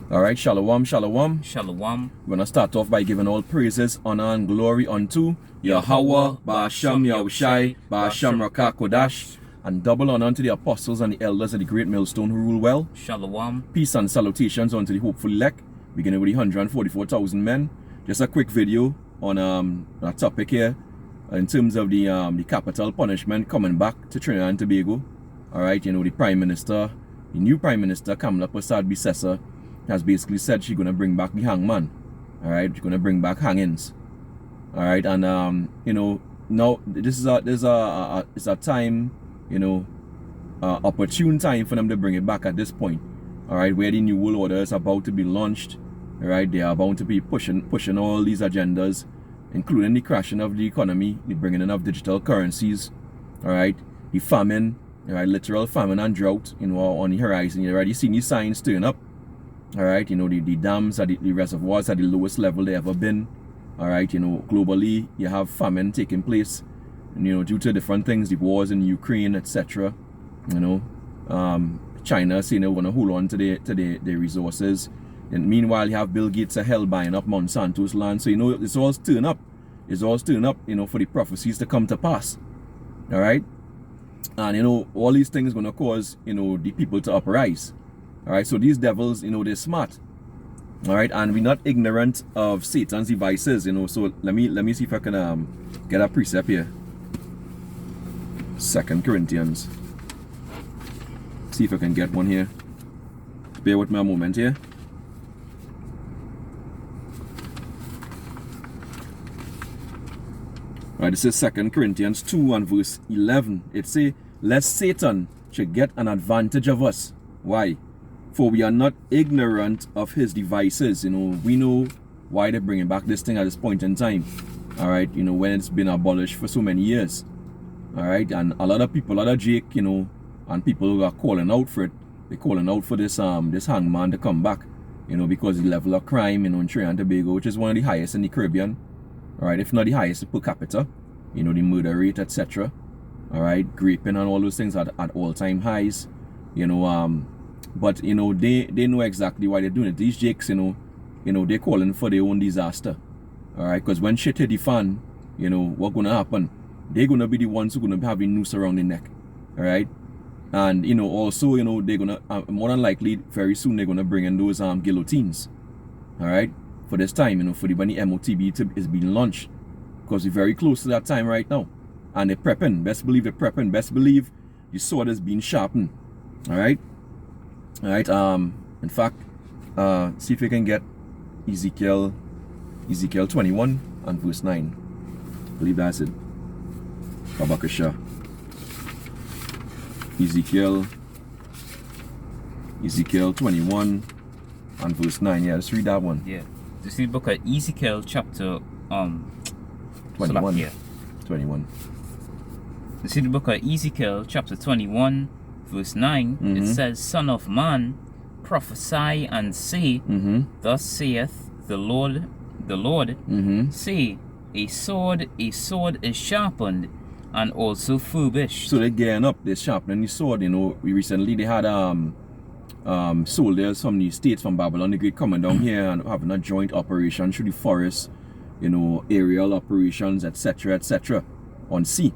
Alright, shalom, shalom. Shalom. We're going to start off by giving all praises, honor, and glory unto Yahweh, Ba'asham Yahushai, Ba'asham Rakah Kodash, and double honor unto the apostles and the elders of the great millstone who rule well. Shalom. Peace and salutations unto the hopeful elect, beginning with the 144,000 men. Just a quick video on a topic here in terms of the capital punishment coming back to Trinidad and Tobago. Alright, you know, the new Prime Minister, Kamala Persad-Bissessar, has basically said she's going to bring back the Hangman. Alright, she's going to bring back hangings. Alright, and you know, now this is a time, you know, opportune time for them to bring it back at this point. Alright, where the new world order is about to be launched. Alright, they are bound to be pushing all these agendas, including the crashing of the economy, the bringing in of digital currencies. Alright, the famine, alright, literal famine and drought, you know, on the horizon. You already seen these signs turn up. Alright, you know, the dams, the reservoirs at the lowest level they ever been. Alright, you know, globally, you have famine taking place, and, you know, due to different things, the wars in Ukraine, etc. You know, China saying they want to hold on to the resources. And meanwhile, you have Bill Gates of hell buying up Monsanto's land. So, you know, it's all stirring up. It's all stirring up, you know, for the prophecies to come to pass. Alright? And, you know, all these things going to cause, you know, the people to uprise. Alright, so these devils, you know, they're smart. Alright, and we're not ignorant of Satan's devices, you know. So let me see if I can get a precept here. 2 Corinthians. See if I can get one here. Bear with me a moment here. Alright, this is 2 Corinthians 2 and verse 11. It says, lest Satan should get an advantage of us. Why? For we are not ignorant of his devices. You know, we know why they're bringing back this thing at this point in time. Alright, you know, when it's been abolished for so many years. Alright, and a lot of people, a lot of Jake, you know, and people who are calling out for it, they're calling out for this hangman to come back. You know, because the level of crime, you know, in Trinidad and Tobago, which is one of the highest in the Caribbean. Alright, if not the highest per capita. You know, the murder rate, etc. Alright, raping and all those things at all-time highs. You know, but, you know, they know exactly why they're doing it. These jakes, you know, they're calling for their own disaster. Alright, because when shit hit the fan, you know, what's going to happen? They're going to be the ones who are going to be having noose around their neck. Alright? And, you know, also, you know, they're going to, more than likely, very soon, they're going to bring in those guillotines. Alright? For this time, you know, for when the MOTB is being launched. Because we're very close to that time right now. And they're prepping. Best believe they're prepping. Best believe the sword is being sharpened. Alright? Alright, in fact, see if we can get Ezekiel 21 and verse 9. I believe that's it. Babakasha. Ezekiel 21 and verse 9. Yeah, let's read that one. Yeah. This is the book of Ezekiel chapter 21. Yeah. 21. This is the book of Ezekiel chapter 21 verse 9. It says, Son of man, prophesy and say, thus saith the Lord, say, a sword is sharpened and also furbished. So they're gearing up, they're sharpening the sword. You know, recently they had soldiers from the states, from Babylon the Great, coming down here and having a joint operation through the forest, you know, aerial operations, etc., on sea.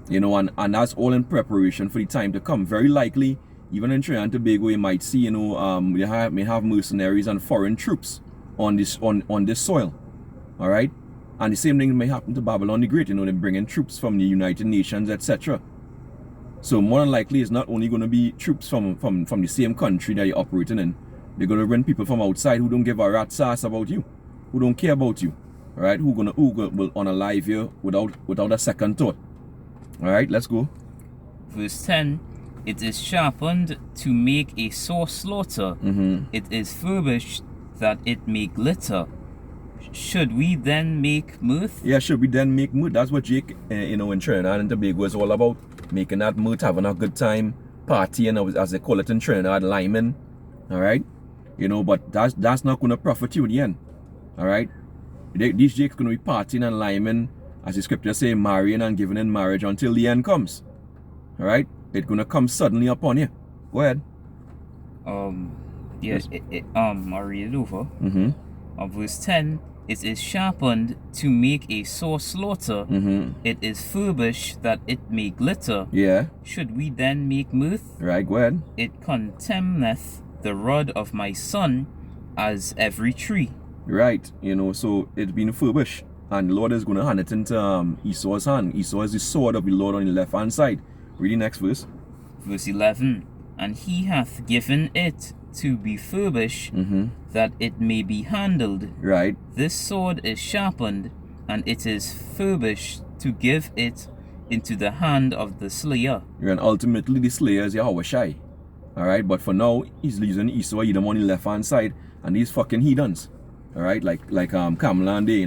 You know, and that's all in preparation for the time to come. Very likely, even in Trinidad and Tobago, you might see, you know, we may have mercenaries and foreign troops on this soil. Alright? And the same thing may happen to Babylon the Great. You know, they bring in troops from the United Nations, etc. So more than likely, it's not only going to be troops from the same country that you're operating in. They're going to bring people from outside who don't give a rat's ass about you, who don't care about you. Alright? Who will unalive you without a second thought. Alright, let's go. Verse 10, it is sharpened to make a sore slaughter. It is furbished that it may glitter. Should we then make mirth? Yeah, should we then make mirth? That's what Jake, you know, in Trinidad and Tobago is all about. Making that mirth, having a good time, partying, as they call it in Trinidad, liming. Alright? You know, but that's not going to profit you in the end. Alright? These Jake's going to be partying and liming, as the scripture say, marrying and giving in marriage until the end comes. Alright? It's going to come suddenly upon you. Go ahead. Yeah, I'll read it over. Verse 10, it is sharpened to make a sore slaughter. It is furbished that it may glitter. Yeah. Should we then make mirth? Right, go ahead. It contemneth the rod of my son as every tree. Right, so it's been furbished. And the Lord is going to hand it into Esau's hand. Esau is the sword of the Lord on the left hand side. Read the next verse. Verse 11, and he hath given it to be furbished, that it may be handled. Right. This sword is sharpened, and it is furbished to give it into the hand of the slayer. And ultimately the slayer is Yahweh Shai. Alright, but for now, he's using Esau, Edom on the left hand side, and these fucking heathens. Alright, like Kamala and they,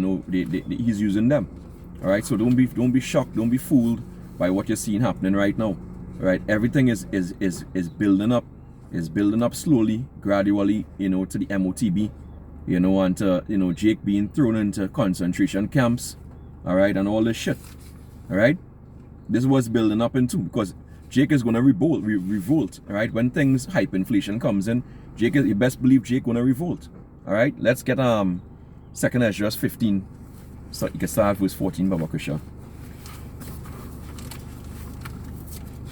he's using them. Alright, so don't be shocked, don't be fooled by what you're seeing happening right now. Alright, everything is building up. Is building up slowly, gradually, to the MOTB, and to, Jake being thrown into concentration camps, alright, and all this shit, alright? This was building up into, because Jake is going to revolt, alright? When things, hyperinflation comes in, you best believe Jake going to revolt, alright? Let's get 2nd Ezra 15, so you can start verse 14, Baba Kusha.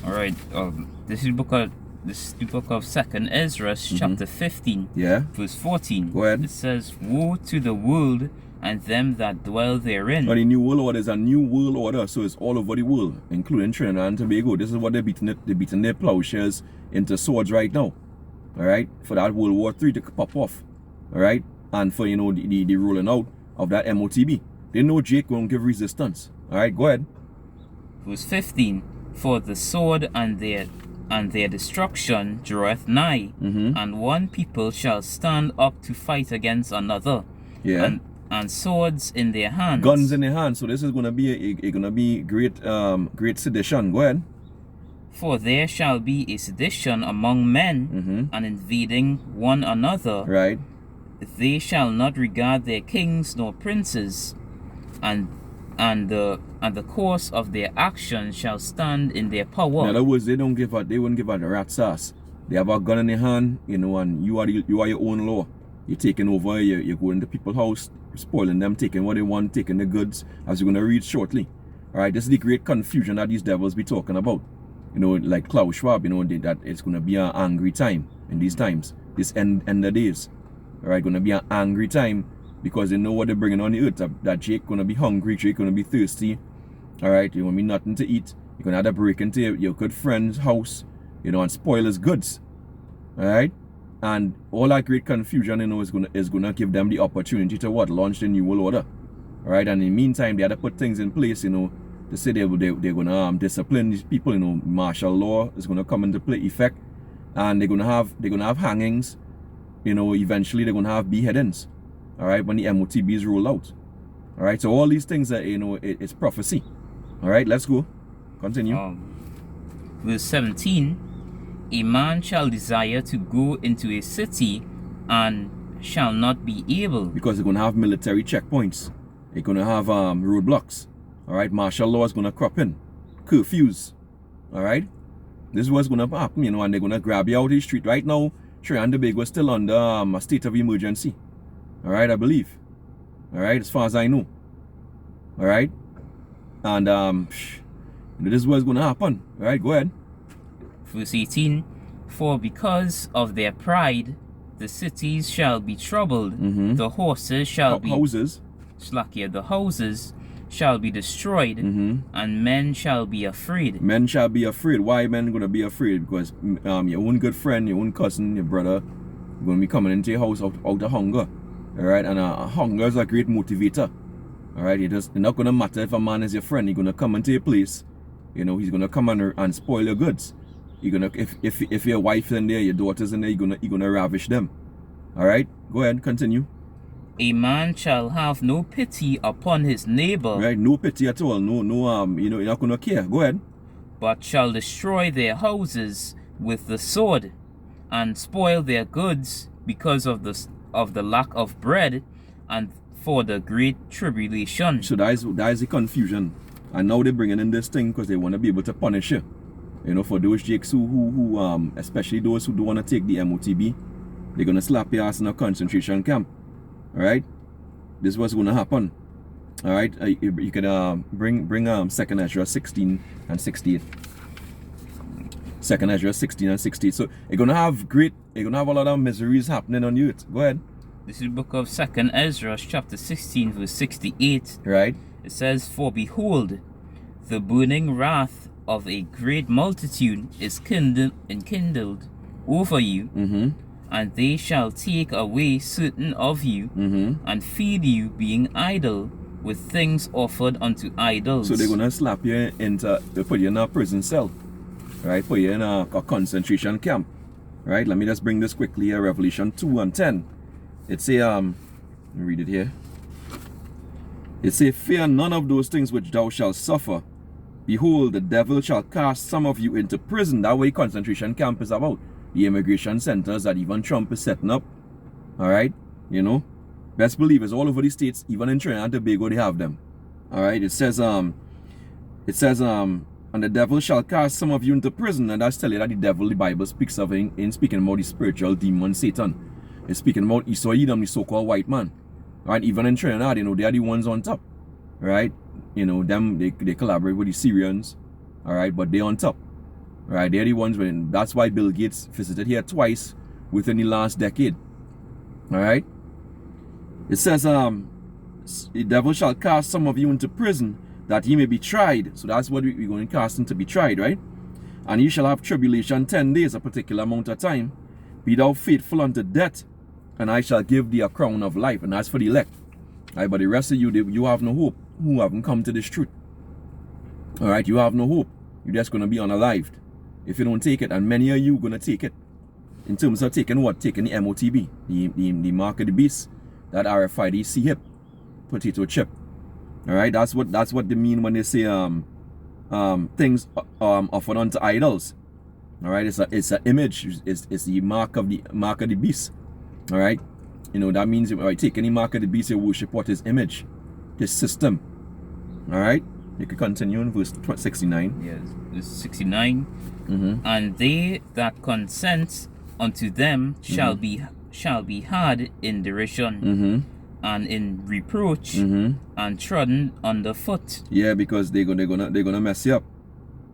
Alright, this is the book of 2nd Ezra, chapter 15, verse 14. Go ahead. It says, woe to the world and them that dwell therein. But the new world order is a new world order, so it's all over the world, including Trinidad and Tobago. This is what they're beating it. They're beating their plowshares into swords right now. Alright? For that World War III to pop off. Alright? And for, the rolling out of that MOTB. They know Jake won't give resistance. Alright, go ahead. Verse 15. For the sword and their destruction draweth nigh, and one people shall stand up to fight against another, and swords in their hands, guns in their hands. So this is going to be great sedition. Go ahead. For there shall be a sedition among men, and invading one another. Right. They shall not regard their kings nor princes, and the course of their action shall stand in their power. In other words, they wouldn't give a rat's ass. They have a gun in their hand, and you are your own law. You're taking over, you're going to people's house, spoiling them, taking what they want, taking the goods, as you're going to read shortly. Alright, this is the great confusion that these devils be talking about. Like Klaus Schwab, that it's going to be an angry time in these times. This end of days. Alright, going to be an angry time. Because they know what they're bringing on the earth. That Jake gonna be hungry, Jake gonna be thirsty. Alright, you gonna be nothing to eat. You're gonna have to break into your good friend's house, and spoil his goods. Alright? And all that great confusion, is gonna give them the opportunity to launch the new world order. Alright, and in the meantime, they had to put things in place, to say they're gonna discipline these people, martial law is gonna come into play effect. And they're gonna have hangings, eventually they're gonna have beheadings. Alright, when the MOTBs roll out. Alright, so all these things are, it's prophecy. Alright, let's go. Continue. Verse 17. A man shall desire to go into a city and shall not be able. Because they're going to have military checkpoints. They're going to have roadblocks. Alright, martial law is going to crop in. Curfews. Alright. This is what's going to happen, and they're going to grab you out of the street. Right now, Trinidad and Tobago is still under a state of emergency. Alright, I believe. Alright, as far as I know. Alright? And this is what's gonna happen. Alright, go ahead. Verse 18. For because of their pride the cities shall be troubled, the horses shall be houses. The houses shall be destroyed, and men shall be afraid. Men shall be afraid. Why men gonna be afraid? Because your own good friend, your own cousin, your brother gonna be coming into your house out of hunger. Alright, and hunger is a great motivator. Alright, it's not going to matter if a man is your friend. He's going to come into your place. He's going to come and spoil your goods. You're gonna, if your wife's in there, your daughter's in there, you're gonna ravish them. Alright, go ahead, continue. A man shall have no pity upon his neighbor. Right, no pity at all. No, you're not going to care. Go ahead. But shall destroy their houses with the sword, and spoil their goods because of the lack of bread, and for the great tribulation. So that is the confusion. And now they're bringing in this thing because they want to be able to punish you. For those jakes who especially those who don't want to take the MOTB, They're gonna slap your ass in a concentration camp. Alright? This is what's gonna happen. Alright? You can bring 2nd Ezra 16 and 68. 2nd Ezra 16 and 68. So you're gonna have a lot of miseries happening on you. Go ahead. This is the book of 2nd Ezra, chapter 16, verse 68. Right? It says, "For behold, the burning wrath of a great multitude is enkindled over you, and they shall take away certain of you, and feed you, being idle, with things offered unto idols." So they're gonna slap you they put you in a prison cell. Right? Put you in a concentration camp. Right? Let me just bring this quickly here. Revelation 2 and 10. It say, let me read it here. It say, "Fear none of those things which thou shalt suffer. Behold, the devil shall cast some of you into prison." That way concentration camp is about. The immigration centers that even Trump is setting up. Alright? You know? Best believe it's all over the states, even in Trinidad and Tobago they have them. Alright? It says, "And the devil shall cast some of you into prison." And that's telling you that the devil, the Bible speaks of in speaking about the spiritual demon Satan. It's speaking about Esau Edom, the so-called white man. Right? Even in Trinidad, you know, they are the ones on top. Right? You know, them, they collaborate with the Syrians. Alright? But they're on top. Right? They're the ones that's why Bill Gates visited here twice within the last decade. Alright? It says, "The devil shall cast some of you into prison, that ye may be tried." So that's what we're going to cast him to be tried, right? "And ye shall have tribulation 10 days, a particular amount of time. Be thou faithful unto death, and I shall give thee a crown of life." And that's for the elect. Right? But the rest of you, you have no hope, who haven't come to this truth. Alright? You have no hope. You're just going to be unalived if you don't take it. And many of you going to take it. In terms of taking what? Taking the MOTB, the mark of the beast, that RFID C-hip, potato chip. Alright, that's what they mean when they say things offered unto idols. Alright, it's an image, it's the mark of the beast. Alright, you know, that means if I take any mark of the beast, you worship what his image, his system. Alright, you can continue in verse 69. Yes, verse 69. "And they that consent unto them shall be had in derision, and in reproach, and trodden underfoot." Yeah, because they're gonna mess you up.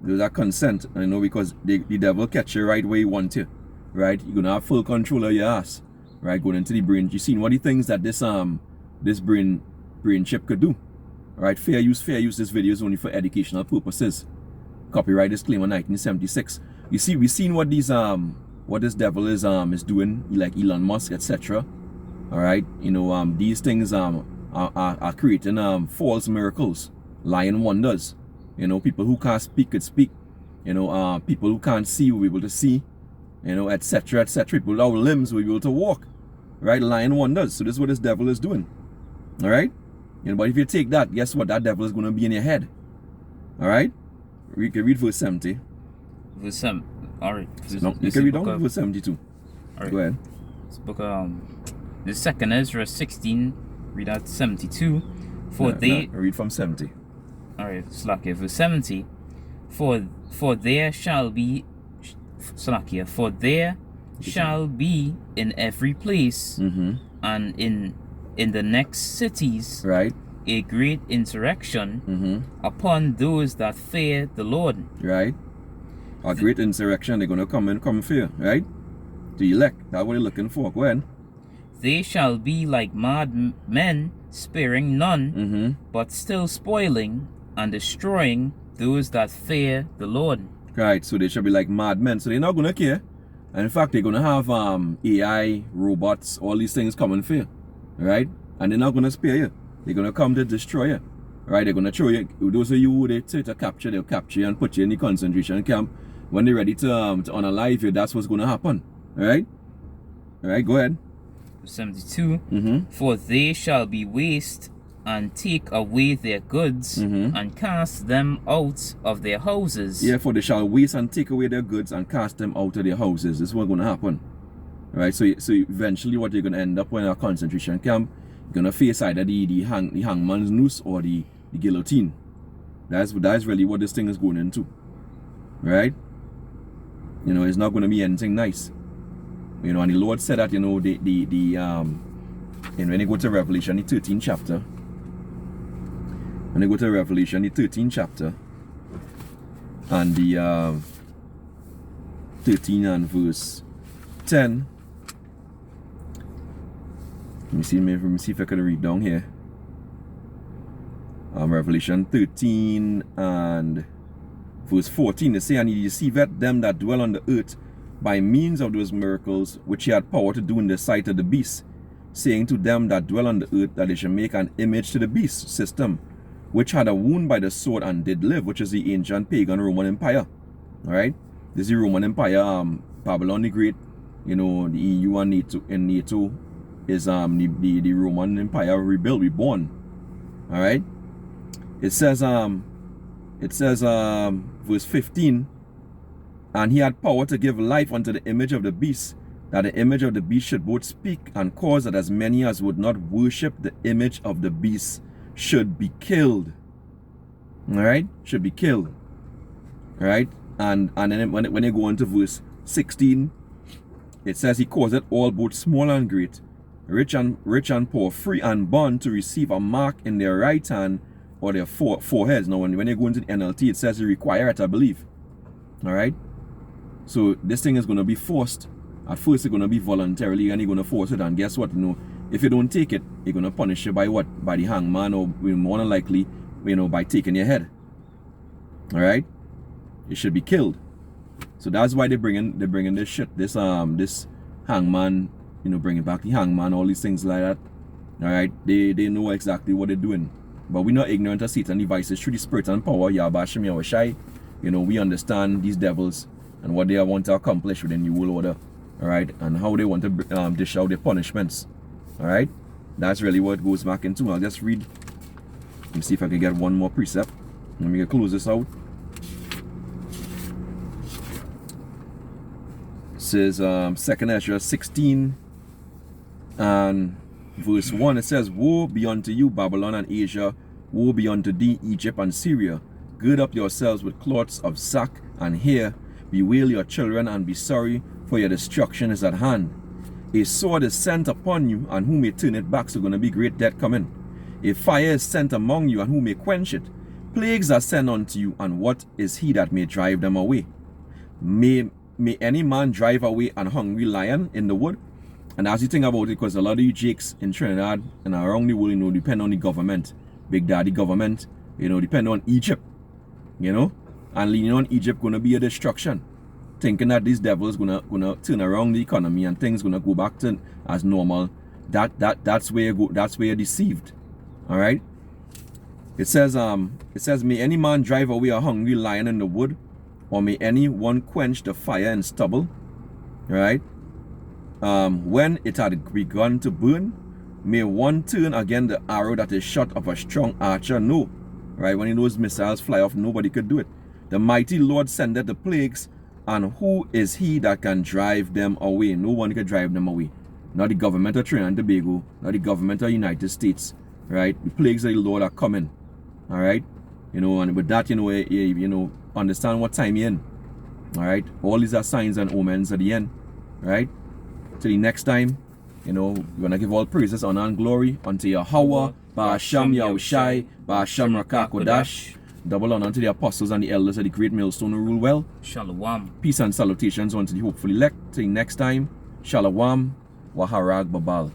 There's that consent, I know, because the devil catch you right where he want you. Right? You're gonna have full control of your ass. Right? Going into the brain. You seen what the things that this brain chip could do. Right? Fair use. This video is only for educational purposes. Copyright disclaimer 1976. You see, we've seen what these what this devil is doing, like Elon Musk, etc. Alright, you know, these things are creating false miracles, lying wonders. You know, people who can't speak could speak. You know, people who can't see will be able to see. You know, etc. People without limbs will be able to walk. Right, lying wonders. So this is what this devil is doing. Alright? You know, but if you take that, guess what? That devil is going to be in your head. Alright? We can read verse 70. Verse 7. Alright. No, you can read down verse 72. Alright. Go ahead. This book the 2nd Ezra 16, read out 72. Read from 70. Alright, Slakia, verse 70. For there shall be Slakia, for there shall be in every place, and in the next cities, right, a great insurrection upon those that fear the Lord. Right. A great insurrection. They're going to come fear, right? The elect. That's what they're looking for. Go ahead. "They shall be like mad men, sparing none, but still spoiling and destroying those that fear the Lord." Right. So they shall be like mad men. So they're not going to care. And in fact, they're going to have AI, robots, all these things coming for you. Right? And they're not going to spare you. They're going to come to destroy you. Right? They're going to throw you. Those of you who they try to capture, they'll capture you and put you in the concentration camp. When they're ready to unalive you, that's what's going to happen. Alright? Alright, go ahead. 72. "For they shall be waste, and take away their goods, and cast them out of their houses." Yeah, for they shall waste and take away their goods and cast them out of their houses. This is what's going to happen. Right? So eventually what you're going to end up in a concentration camp, you're going to face either the hangman's noose or the guillotine. That's really what this thing is going into. Right? You know, it's not going to be anything nice. You know, and the Lord said that, you know, and when you go to Revelation, the 13th chapter, when you go to Revelation, the 13th chapter, and the 13 and verse 10. Let me see if I can read down here. Revelation 13 and verse 14. They say, and he deceiveth them that dwell on the earth by means of those miracles which he had power to do in the sight of the beast, saying to them that dwell on the earth that they should make an image to the beast system, which had a wound by the sword and did live, which is the ancient pagan Roman Empire. Alright? This is the Roman Empire, Babylon the Great, you know, the EU and NATO is the Roman Empire rebuilt, reborn. Alright? It says verse 15, and he had power to give life unto the image of the beast, that the image of the beast should both speak, and cause that as many as would not worship the image of the beast should be killed. Alright? Should be killed. Alright? And then when you go on to verse 16, it says he causeth all, both small and great, rich and poor, free and bond, to receive a mark in their right hand or their foreheads. Now when you go into the NLT, it says you require it, I believe. Alright? So this thing is going to be forced. At first it's going to be voluntarily, and you're going to force it, and guess what? You know, if you don't take it, you're going to punish you by what? By the hangman, or more than likely, you know, by taking your head. Alright? You should be killed. So that's why they're bringing this shit, this hangman, you know, bringing back the hangman, all these things like that. Alright? They know exactly what they're doing. But we're not ignorant of Satan's devices through the spirit and power. Yabashim Yawashai. You know, we understand these devils and what they want to accomplish within the world order. Alright? And how they want to dish out their punishments. Alright? That's really what it goes back into. I'll just read. Let me see if I can get one more precept. Let me close this out. It says 2nd Ezra 16 and verse 1. It says, woe be unto you, Babylon and Asia, woe be unto thee, Egypt and Syria. Gird up yourselves with cloths of sack and hair, bewail your children and be sorry, for your destruction is at hand. A sword is sent upon you, and who may turn it back? So going to be great death coming. A fire is sent among you, and who may quench it? Plagues are sent unto you, and what is he that may drive them away? May any man drive away an hungry lion in the wood? And as you think about it, because a lot of you jakes in Trinidad and around the world, you know, depend on the government, Big Daddy government, you know, depend on Egypt, you know, and leaning on Egypt gonna be a destruction, thinking that these devils gonna turn around the economy and things gonna go back to as normal. That's where you go. That's where you're deceived. All right. It says may any man drive away a hungry lion in the wood, or may any one quench the fire in stubble. All right. When it had begun to burn, may one turn again the arrow that is shot of a strong archer? No. Right? When those missiles fly off, nobody could do it. The mighty Lord sendeth the plagues, and who is he that can drive them away? No one can drive them away. Not the government of Trinidad and Tobago, not the government of the United States. Right? The plagues of the Lord are coming. Alright? You know, and with that, you know, understand what time you're in. Alright? All these are signs and omens at the end. Right? Till the next time, you know, we're going to give all praises, honor, and glory unto Yahweh, Ba'asham Yahushai, Ba'asham Rakakodash. Double honor unto the apostles and the elders of the great millstone who rule well. Shalom. Peace and salutations unto the hopeful elect. Till the next time, Shalom, Waharag Babal.